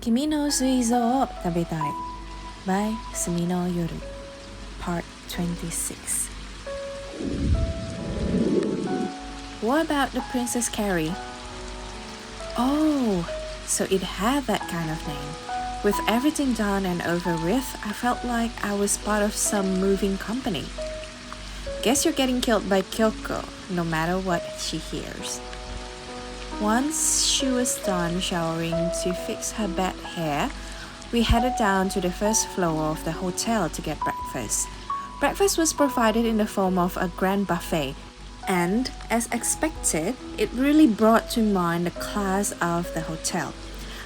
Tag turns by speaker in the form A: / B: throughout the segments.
A: 君の水蔵を食べたい by Sumino Yoru Part 26. What about the Princess Carrie? Oh, so it had that kind of name. With everything done and over with, I felt like I was part of some moving company. Guess you're getting killed by Kyoko, no matter what she hears. Once she was done showering to fix her bad hair, we headed down to the first floor of the hotel to get breakfast. Breakfast was provided in the form of a grand buffet, and, as expected, it really brought to mind the class of the hotel.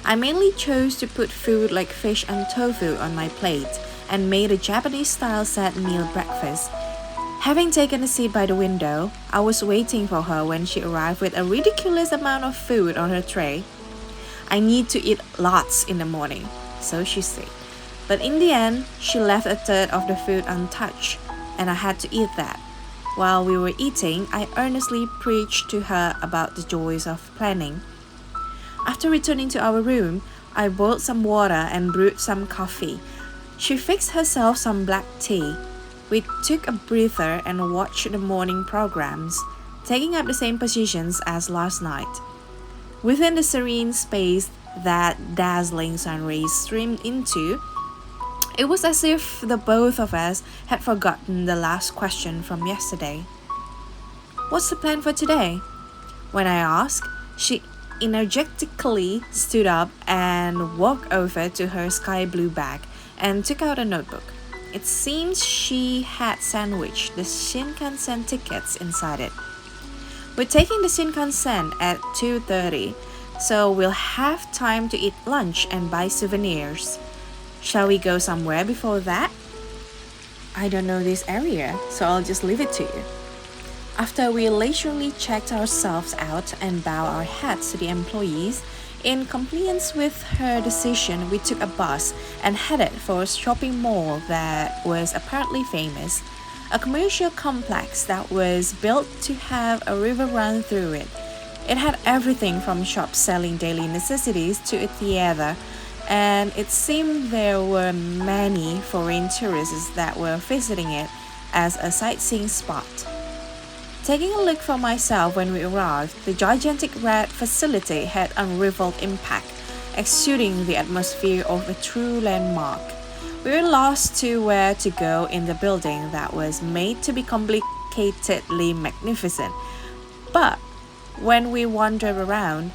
A: I mainly chose to put food like fish and tofu on my plate and made a Japanese-style set meal breakfast. Having taken a seat by the window, I was waiting for her when she arrived with a ridiculous amount of food on her tray. I need to eat lots in the morning, so she said. But in the end, she left a third of the food untouched, and I had to eat that. While we were eating, I earnestly preached to her about the joys of planning. After returning to our room, I boiled some water and brewed some coffee. She fixed herself some black tea. We took a breather and watched the morning programs, taking up the same positions as last night. Within the serene space that dazzling sun rays streamed into, it was as if the both of us had forgotten the last question from yesterday. "What's the plan for today?" When I asked, she energetically stood up and walked over to her sky blue bag and took out a notebook. It seems she had sandwiched the Shinkansen tickets inside it. We're taking the Shinkansen at 2:30, so we'll have time to eat lunch and buy souvenirs. Shall we go somewhere before that? I don't know this area, so I'll just leave it to you. After we leisurely checked ourselves out and bowed our hats to the employees, in compliance with her decision, we took a bus and headed for a shopping mall that was apparently famous, a commercial complex that was built to have a river run through it. It had everything from shops selling daily necessities to a theater, and it seemed there were many foreign tourists that were visiting it as a sightseeing spot. Taking a look for myself when we arrived, the gigantic red facility had unrivaled impact, exuding the atmosphere of a true landmark. We were lost to where to go in the building that was made to be complicatedly magnificent. But when we wandered around,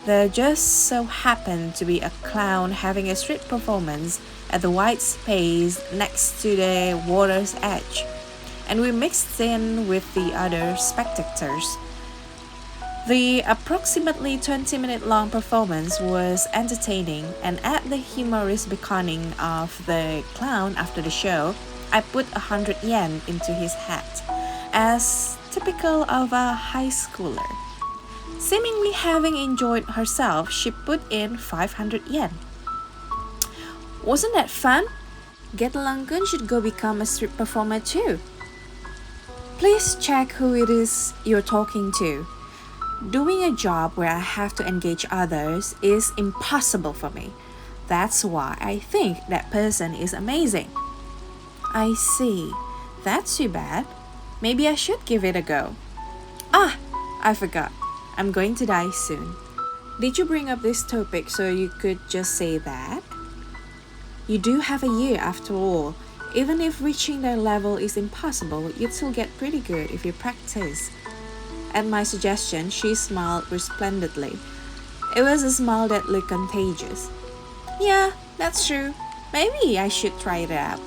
A: there just so happened to be a clown having a street performance at the white space next to the water's edge, and we mixed in with the other spectators. The approximately 20-minute-long performance was entertaining, and at the humorous beckoning of the clown after the show, I put 100 yen into his hat, as typical of a high schooler. Seemingly having enjoyed herself, she put in 500 yen. Wasn't that fun? Get-Langkun should go become a street performer too. Please check who it is you're talking to. Doing a job where I have to engage others is impossible for me. That's why I think that person is amazing. I see. That's too bad. Maybe I should give it a go. Ah, I forgot. I'm going to die soon. Did you bring up this topic so you could just say that? You do have a year after all. Even if reaching their level is impossible, you'd still get pretty good if you practice. At my suggestion, she smiled resplendently. It was a smile that looked contagious. Yeah, that's true. Maybe I should try it out.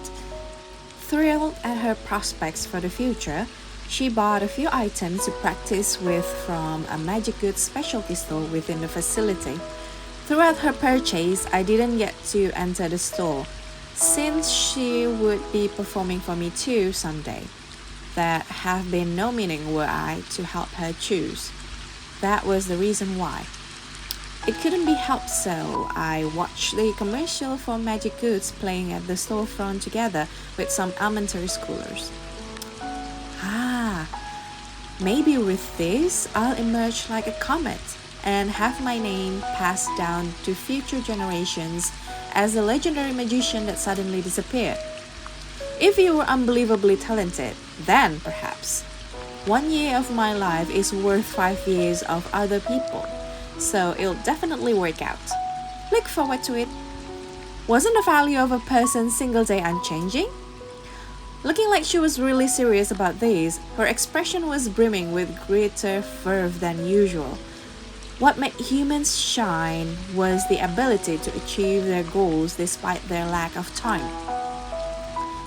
A: Thrilled at her prospects for the future, she bought a few items to practice with from a magic goods specialty store within the facility. Throughout her purchase, I didn't get to enter the store, since she would be performing for me too someday. There have been no meaning were I to help her choose. That was the reason why. It couldn't be helped, so I watched the commercial for magic goods playing at the storefront together with some elementary schoolers. Maybe with this I'll emerge like a comet. and have my name passed down to future generations as a legendary magician that suddenly disappeared. If you were unbelievably talented, then perhaps. 1 year of my life is worth 5 years of other people, so it'll definitely work out. Look forward to it. Wasn't the value of a person's single day unchanging? Looking like she was really serious about this, her expression was brimming with greater verve than usual. What made humans shine was the ability to achieve their goals despite their lack of time.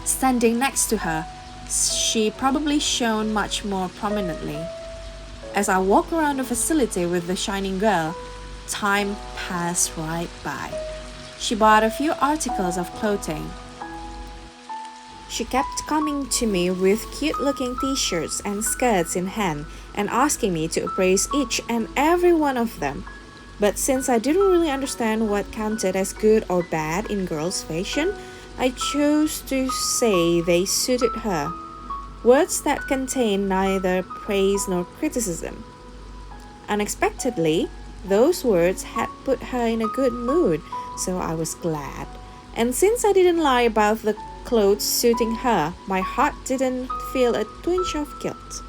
A: Standing next to her, she probably shone much more prominently. As I walked around the facility with the shining girl, time passed right by. She bought a few articles of clothing. She kept coming to me with cute-looking t-shirts and skirts in hand and asking me to appraise each and every one of them. But since I didn't really understand what counted as good or bad in girls' fashion, I chose to say they suited her. Words that contain neither praise nor criticism. Unexpectedly, those words had put her in a good mood, so I was glad. And since I didn't lie about the clothes suiting her, my heart didn't feel a twinge of guilt.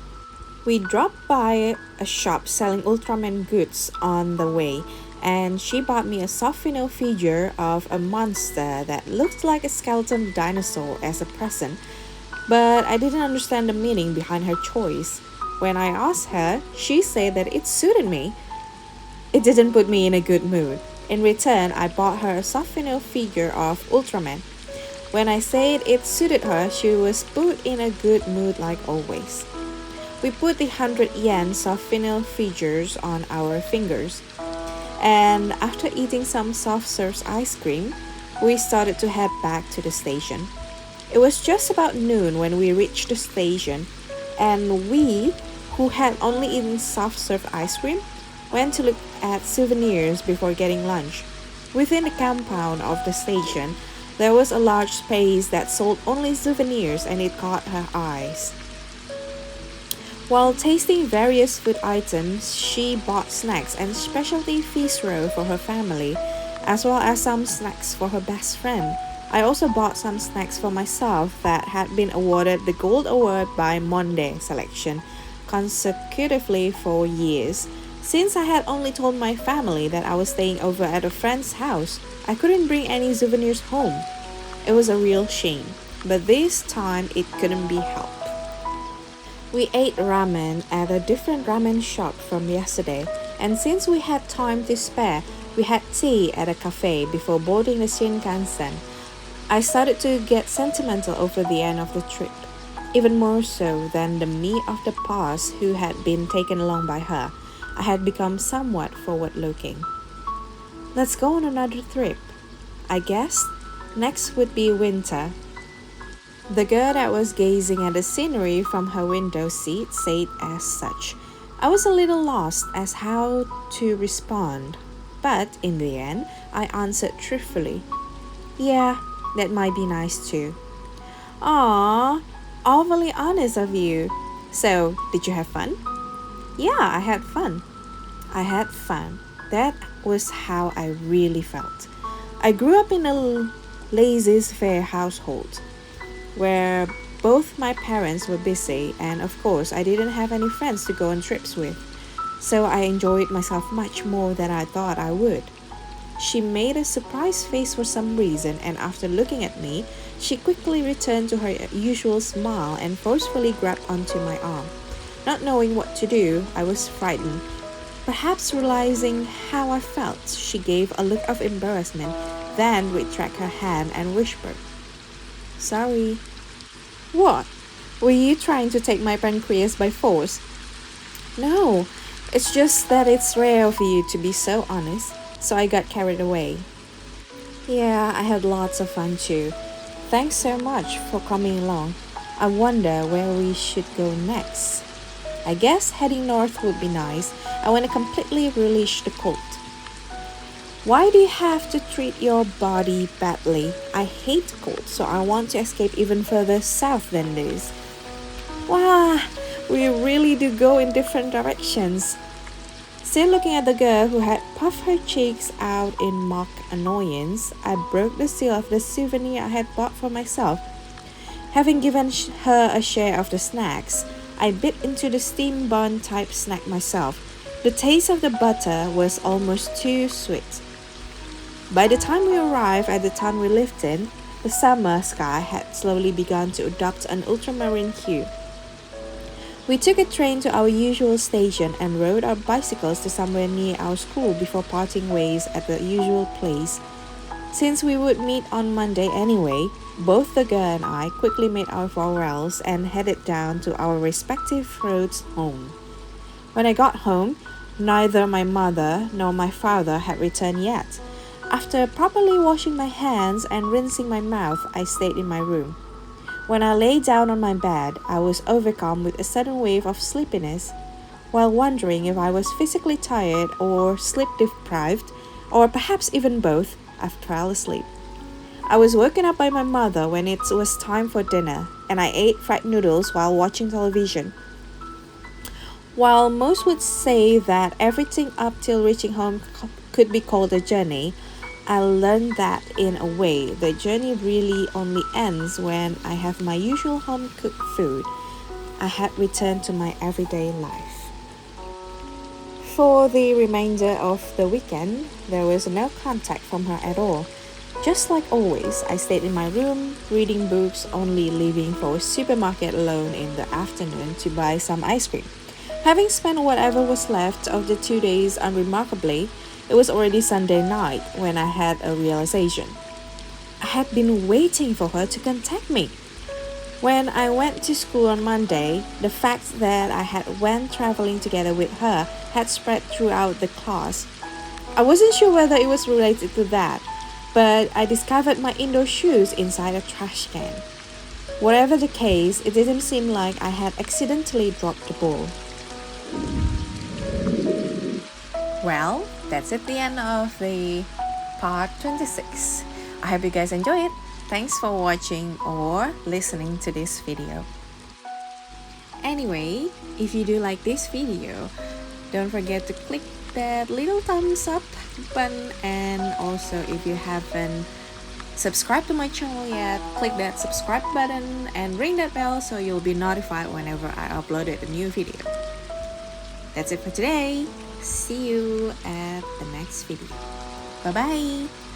A: We dropped by a shop selling Ultraman goods on the way, and she bought me a Sumino figure of a monster that looked like a skeleton dinosaur as a present, but I didn't understand the meaning behind her choice. When I asked her, she said that it suited me. It didn't put me in a good mood. In return, I bought her a Sumino figure of Ultraman. When I said it suited her, she was put in a good mood like always. We put the 100 yen Sumino figures on our fingers, and after eating some soft serve ice cream, we started to head back to the station. It was just about noon when we reached the station, and we, who had only eaten soft serve ice cream, went to look at souvenirs before getting lunch. Within the compound of the station, there was a large space that sold only souvenirs, and it caught her eyes. While tasting various food items, she bought snacks and specialty fish roll for her family, as well as some snacks for her best friend. I also bought some snacks for myself that had been awarded the Gold Award by Monde Selection consecutively for years. Since I had only told my family that I was staying over at a friend's house, I couldn't bring any souvenirs home. It was a real shame, but this time it couldn't be helped. We ate ramen at a different ramen shop from yesterday, and since we had time to spare, we had tea at a cafe before boarding the Shinkansen. I started to get sentimental over the end of the trip, even more so than the me of the past who had been taken along by her. I had become somewhat forward-looking. Let's go on another trip. I guess next would be winter. The girl that was gazing at the scenery from her window seat said as such. I was a little lost as how to respond, but in the end, I answered truthfully. Yeah, that might be nice too. Aww, awfully honest of you. So, did you have fun? Yeah, I had fun. I had fun. That was how I really felt. I grew up in a laissez-faire household, where both my parents were busy, and of course I didn't have any friends to go on trips with, so I enjoyed myself much more than I thought I would. She made a surprised face for some reason, and after looking at me, she quickly returned to her usual smile and forcefully grabbed onto my arm. Not knowing what to do, I was frightened. Perhaps realizing how I felt, she gave a look of embarrassment, then retracted her hand and whispered, Sorry. What? Were you trying to take my pancreas by force? No, it's just that it's rare of you to be so honest, so I got carried away. Yeah, I had lots of fun too. Thanks so much for coming along. I wonder where we should go next. I guess heading north would be nice. I want to completely relish the cold. Why do you have to treat your body badly? I hate cold, so I want to escape even further south than this. Wow, we really do go in different directions. Still looking at the girl who had puffed her cheeks out in mock annoyance, I broke the seal of the souvenir I had bought for myself. Having given her a share of the snacks, I bit into the steam bun type snack myself. The taste of the butter was almost too sweet. By the time we arrived at the town we lived in, the summer sky had slowly begun to adopt an ultramarine hue. We took a train to our usual station and rode our bicycles to somewhere near our school before parting ways at the usual place. Since we would meet on Monday anyway, both the girl and I quickly made our farewells and headed down to our respective roads home. When I got home, neither my mother nor my father had returned yet. After properly washing my hands and rinsing my mouth, I stayed in my room. When I lay down on my bed, I was overcome with a sudden wave of sleepiness. While wondering if I was physically tired or sleep deprived, or perhaps even both, I fell asleep. I was woken up by my mother when it was time for dinner, and I ate fried noodles while watching television. While most would say that everything up till reaching home could be called a journey, I learned that in a way, the journey really only ends when I have my usual home-cooked food. I had returned to my everyday life. For the remainder of the weekend, there was no contact from her at all. Just like always, I stayed in my room, reading books, only leaving for a supermarket alone in the afternoon to buy some ice cream. Having spent whatever was left of the 2 days unremarkably, it was already Sunday night when I had a realization. I had been waiting for her to contact me. When I went to school on Monday, the fact that I had went traveling together with her had spread throughout the class. I wasn't sure whether it was related to that, but I discovered my indoor shoes inside a trash can. Whatever the case, it didn't seem like I had accidentally dropped the ball. Well, that's at the end of the part 26. I hope you guys enjoy it. Thanks for watching or listening to this video. Anyway, if you do like this video, don't forget to click that little thumbs up button, and also if you haven't subscribed to my channel yet, click that subscribe button and ring that bell so you'll be notified whenever I uploaded a new video. That's it for today. See you at the next video. Bye bye.